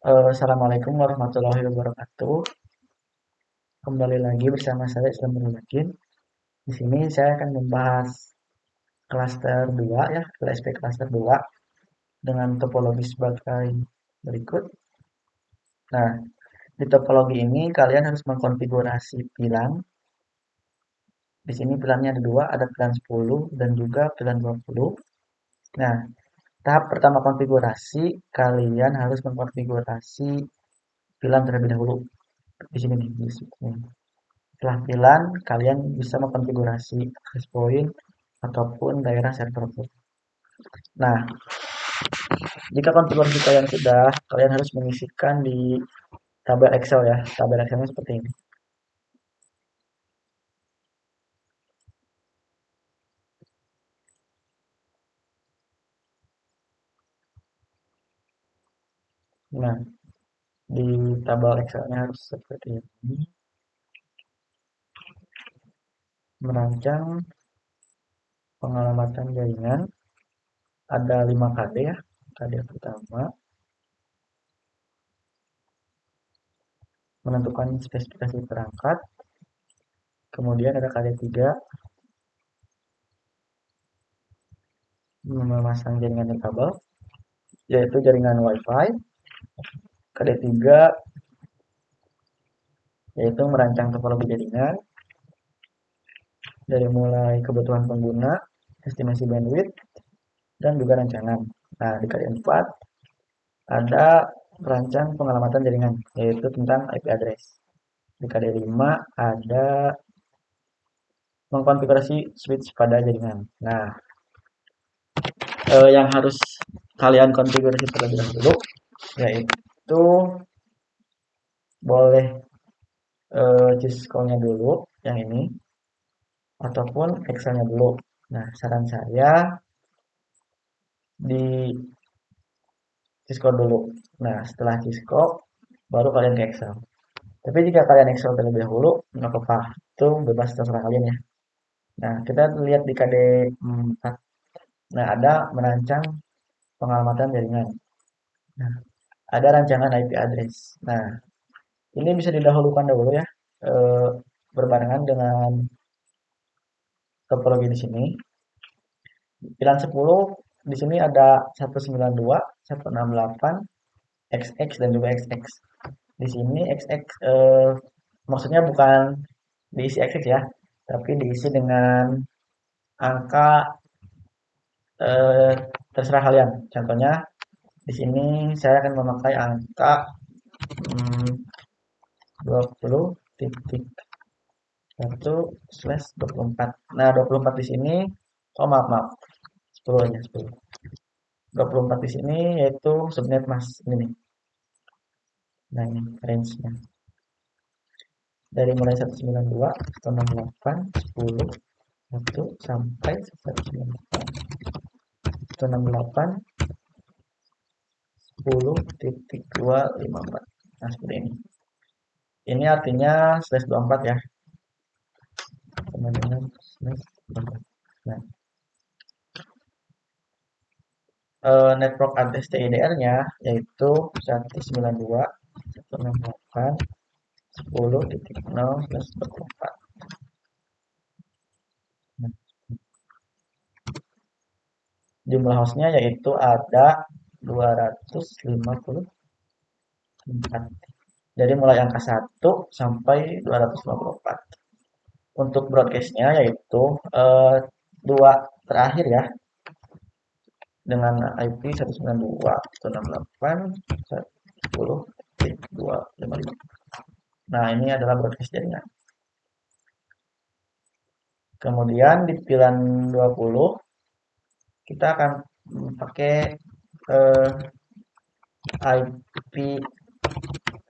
Assalamualaikum warahmatullahi wabarakatuh. Kembali lagi bersama saya Islam Yakin. Di sini saya akan membahas klaster 2 ya, LSP klaster 2 dengan topologi sebagai berikut. Nah, di topologi ini kalian harus mengkonfigurasi pilang. Di sini pilangnya ada dua, ada pilang 10 dan juga pilang 20. Nah, tahap pertama konfigurasi, kalian harus mengkonfigurasi pilang terlebih dahulu. Di sini nih, di sini. Setelah VLAN, kalian bisa mengkonfigurasi access point ataupun daerah server port. Nah, jika konfigurasi kalian sudah, kalian harus mengisikan di tabel Excel ya. Tabel Excelnya seperti ini. Nah, di tabel Excelnya harus seperti ini. Merancang pengalamatan jaringan ada 5 KD ya. KD pertama, menentukan spesifikasi perangkat. Kemudian ada KD 3, memasang jaringan di kabel, yaitu jaringan WiFi. KD 3 yaitu merancang topologi jaringan dari mulai kebutuhan pengguna, estimasi bandwidth, dan juga rancangan. Nah, di kali 4 ada merancang pengalamatan jaringan, yaitu tentang IP address. Di kali 5 ada mengkonfigurasi switch pada jaringan. Nah, yang harus kalian konfigurasi terlebih dahulu, yaitu boleh Cisco-nya dulu, yang ini, ataupun Excel-nya dulu. Nah, saran saya di Cisco dulu. Nah, setelah Cisco, baru kalian ke Excel. Tapi jika kalian Excel terlebih dahulu, nggak apa-apa. Itu bebas terserah kalian ya. Nah, kita lihat di KD 4. Nah, ada merancang pengalamatan jaringan. Nah, ada rancangan IP address. Nah, ini bisa didahulukan dulu ya. Eh, berbarengan dengan topologi di sini. Pilar 10 di sini ada 192, 168, XX dan juga XX. Di sini XX maksudnya bukan diisi XX ya, tapi diisi dengan angka eh, terserah kalian. Contohnya di sini saya akan memakai angka 20.1/24. Nah, 24 di sini, oh maaf maaf, 10 aja 10. 24 di sini yaitu subnet mas ini nih. Nah, ini range-nya. Dari mulai 192, 168, 10, 1 sampai 198, 168, 10.254. Nah, seperti ini. Ini artinya slash 24 ya. Sama dengan slash 24. Nah, network address TIDR-nya yaitu 192, 168, 10.0/24. Nah, jumlah hostnya yaitu ada 254. Jadi mulai angka 1 sampai 254. Untuk broadcast-nya yaitu eh, dua terakhir ya, dengan IP 192, 168, 10.255. Nah, ini adalah broadcast jaringan. Kemudian di pilihan 20 kita akan pakai IP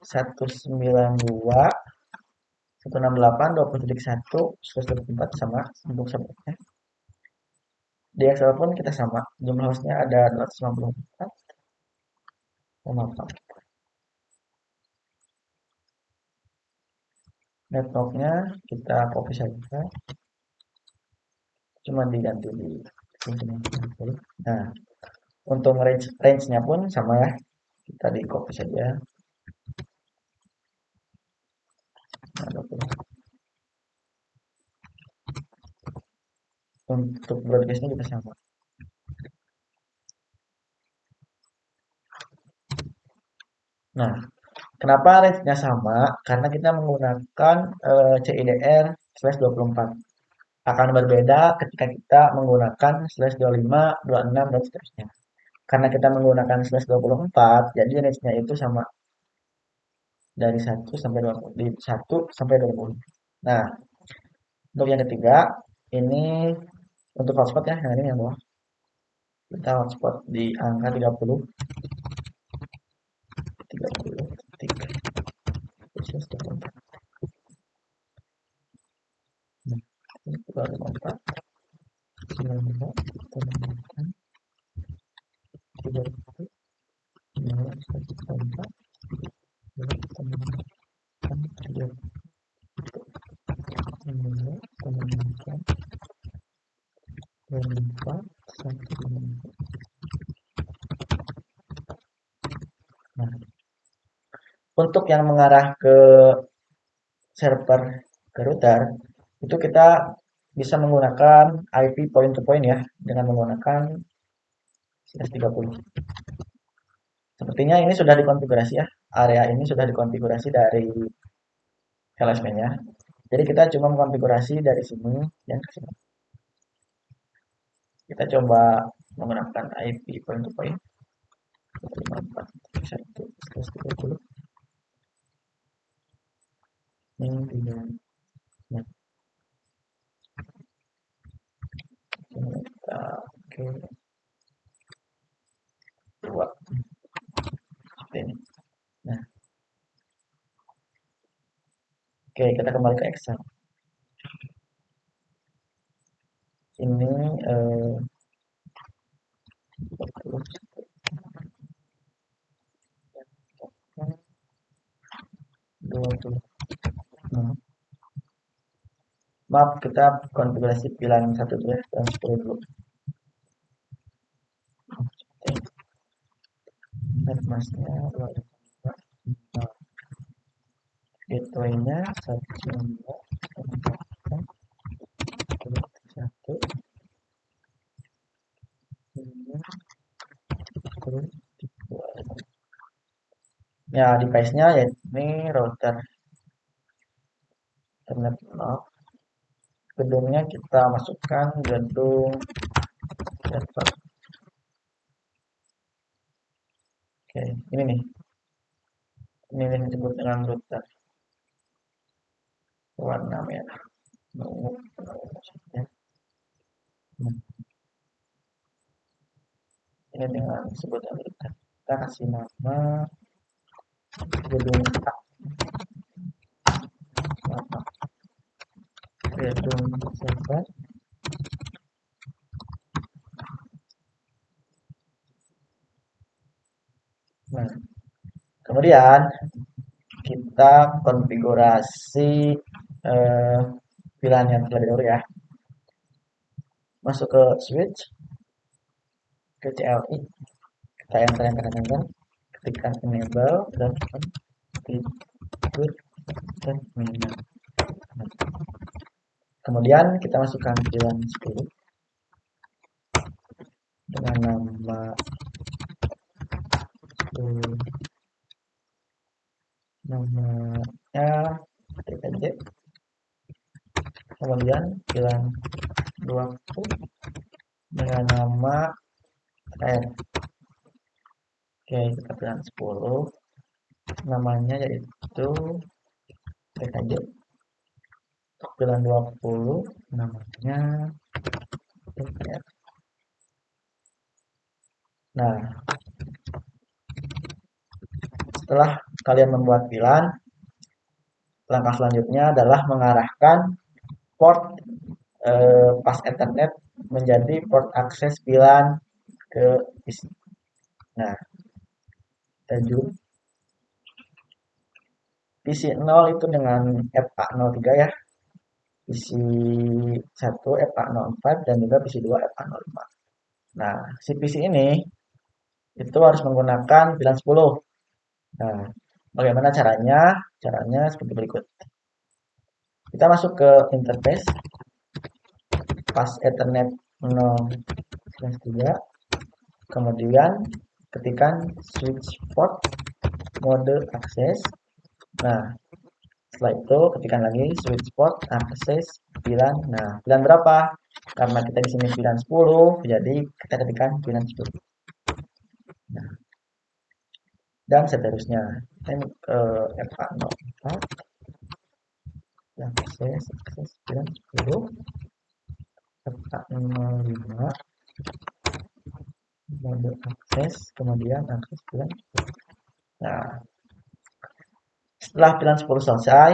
192, 168, 20.1, 124 sama untuk subnetnya. Di Excel pun kita sama. Jumlah hostnya ada 254. Networknya kita copy saja. Cuma diganti di sini. Nah, untuk range-nya pun sama ya. Kita di copy saja. Nah, 20. Untuk broadcastnya juga sama. Nah, kenapa range-nya sama? Karena kita menggunakan CIDR slash 24. Akan berbeda ketika kita menggunakan slash 25, 26, dan seterusnya. Karena kita menggunakan slash 24, jadi range-nya itu sama dari 1 sampai 20. Di 1 sampai 20. Nah, untuk yang ketiga, ini untuk hotspot ya, yang ini yang bawah. Kita hotspot di angka 30. 30, 3, khusus 24. Nah, ini 24. 94, kita menggunakan 30. 94, kita menggunakan 30. Ini kita menggunakan 24, 1. Nah, untuk yang mengarah ke server ke router, itu kita bisa menggunakan IP point to point ya, dengan menggunakan 130. Sepertinya ini sudah dikonfigurasi ya, area ini sudah dikonfigurasi dari LSP-nya. Jadi kita cuma mengkonfigurasi dari sini dan ke sini. Kita coba menggunakan IP point to point 54.1.30. Ini dia. Nah, kita ke 2 seperti ini. Nah, oke, kita kembali ke Excel. Ini 20. Nah, maaf, kita konfigurasi pilihan 1 dulu ya, dan 10 dulu. Netmasknya 2. Gateway-nya 192. 1. Ya, device-nya ya ini router internet knob. Gedungnya kita masukkan gedung server. Oke, ini nih. Ini yang disebut dengan router. Warna merah. Ungu. Ya. Nah, ini dengan sebutan router. Kita kasih nama gedung A. Gedung server. Nah, kemudian kita konfigurasi pilihannya terlebih dahulu ya. Masuk ke switch, ke CLI, kita enter, ketikkan enable dan dan minimum. Kemudian kita masukkan pilihan 10 dengan nama namanya TPJ. Kemudian pilihan 20 dengan nama R. Oke, kita pilihan 10 namanya yaitu TKJ. Untuk pilihan 20 namanya TKR. Nah, setelah kalian membuat VLAN, langkah selanjutnya adalah mengarahkan port pas Ethernet menjadi port akses VLAN ke PC. Nah, kita zoom. PC 0 itu dengan FA03 ya. PC 1 FA04 dan juga PC 2 FA05. Nah, si PC ini itu harus menggunakan VLAN 10 Nah, bagaimana caranya? Caranya seperti berikut. Kita masuk ke interface, pas Ethernet 0/3, kemudian ketikkan switch port mode akses. Nah, setelah itu ketikkan lagi switch port akses VLAN. Nah, VLAN berapa? Karena kita di sini VLAN 10, jadi kita ketikkan VLAN 10. Nah, dan seterusnya. Ini FA04 akses VLAN 10, FA05 mode akses, kemudian akses VLAN 10. Nah, setelah VLAN 10 selesai,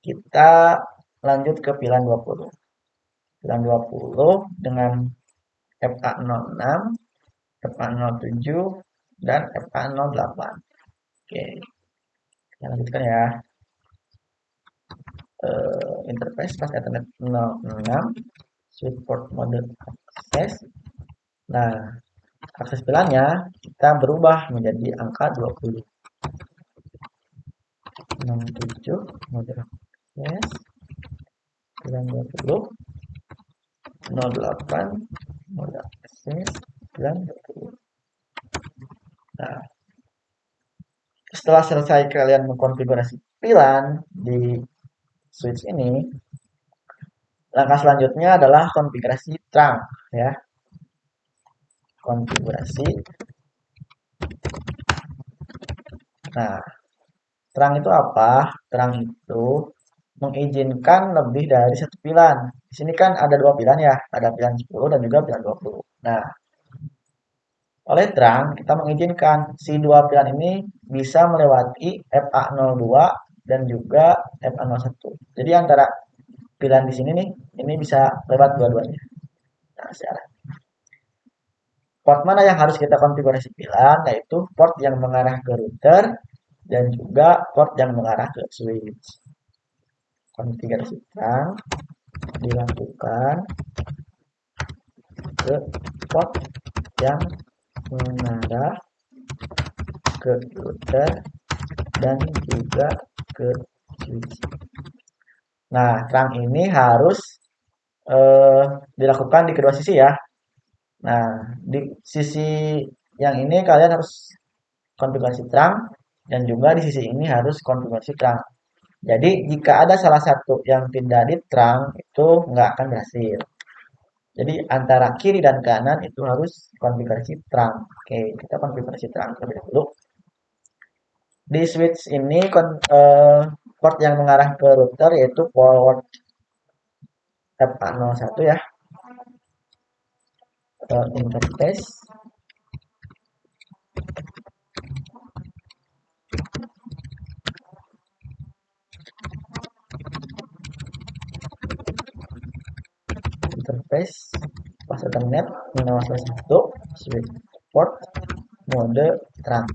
kita lanjut ke VLAN 20. VLAN 20 dengan FA06, FA07, dan FA08. Oke, kita lanjutkan ya. Interface pas Ethernet 06, switch port mode akses. Nah, akses VLAN-nya kita berubah menjadi angka 20. 67 mode akses, VLAN 20, 08 mode akses, VLAN 20. Nah, setelah selesai kalian mengkonfigurasi VLAN di switch ini, langkah selanjutnya adalah konfigurasi trunk ya. Konfigurasi. Nah, trunk itu apa? Trunk itu mengizinkan lebih dari satu VLAN. Di sini kan ada dua VLAN ya, ada VLAN 10 dan juga VLAN 20. Nah, oleh trunk kita mengizinkan si dua VLAN ini bisa melewati FA02 dan juga FA01. Jadi antara VLAN di sini nih, ini bisa lewat dua-duanya. Nah, secara port mana yang harus kita konfigurasi VLAN, yaitu port yang mengarah ke router dan juga port yang mengarah ke switch. Konfigurasi trunk dilakukan ke port yang mengarah ke router dan juga ke switch. Nah, trunk ini harus dilakukan di kedua sisi ya. Nah, di sisi yang ini kalian harus konfigurasi trunk dan juga di sisi ini harus konfigurasi trunk. Jadi jika ada salah satu yang tidak di trunk itu nggak akan berhasil. Jadi antara kiri dan kanan itu harus konfigurasi trunk. Oke, kita konfigurasi trunk terlebih dahulu. Di switch ini port yang mengarah ke router yaitu port FA01 ya. Interface. Interface pas Ethernet 0/1 switch port mode trunk.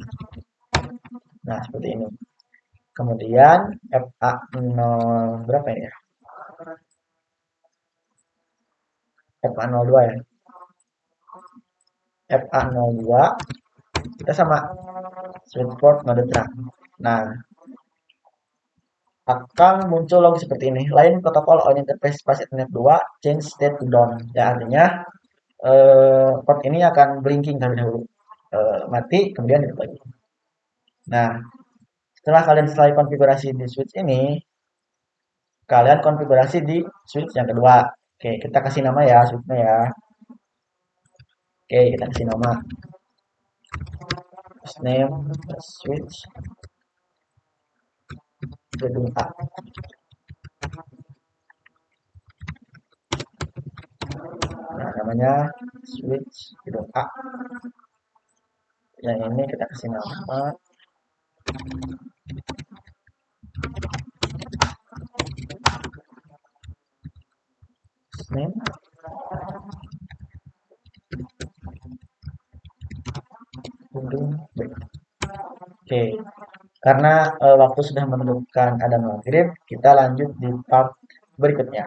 Nah, seperti ini. Kemudian FA0 berapa ini ya? FA02 ya. FA02 kita sama switch port mode trunk. Nah, akan muncul log seperti ini. Lain protokol on interface pas Ethernet 2 change state to down. Ya, artinya port ini akan blinking terlebih dahulu. Mati, kemudian hidup lagi. Nah, setelah kalian selesai konfigurasi di switch ini, kalian konfigurasi di switch yang kedua. Oke, kita kasih nama ya switchnya ya. Oke, kita kasih nama. Name switch gedung A. Nah, namanya switch gedung A. Yang ini kita kasih nama name gedung B. Oke, karena waktu sudah menentukan ada maghrib, kita lanjut di part berikutnya.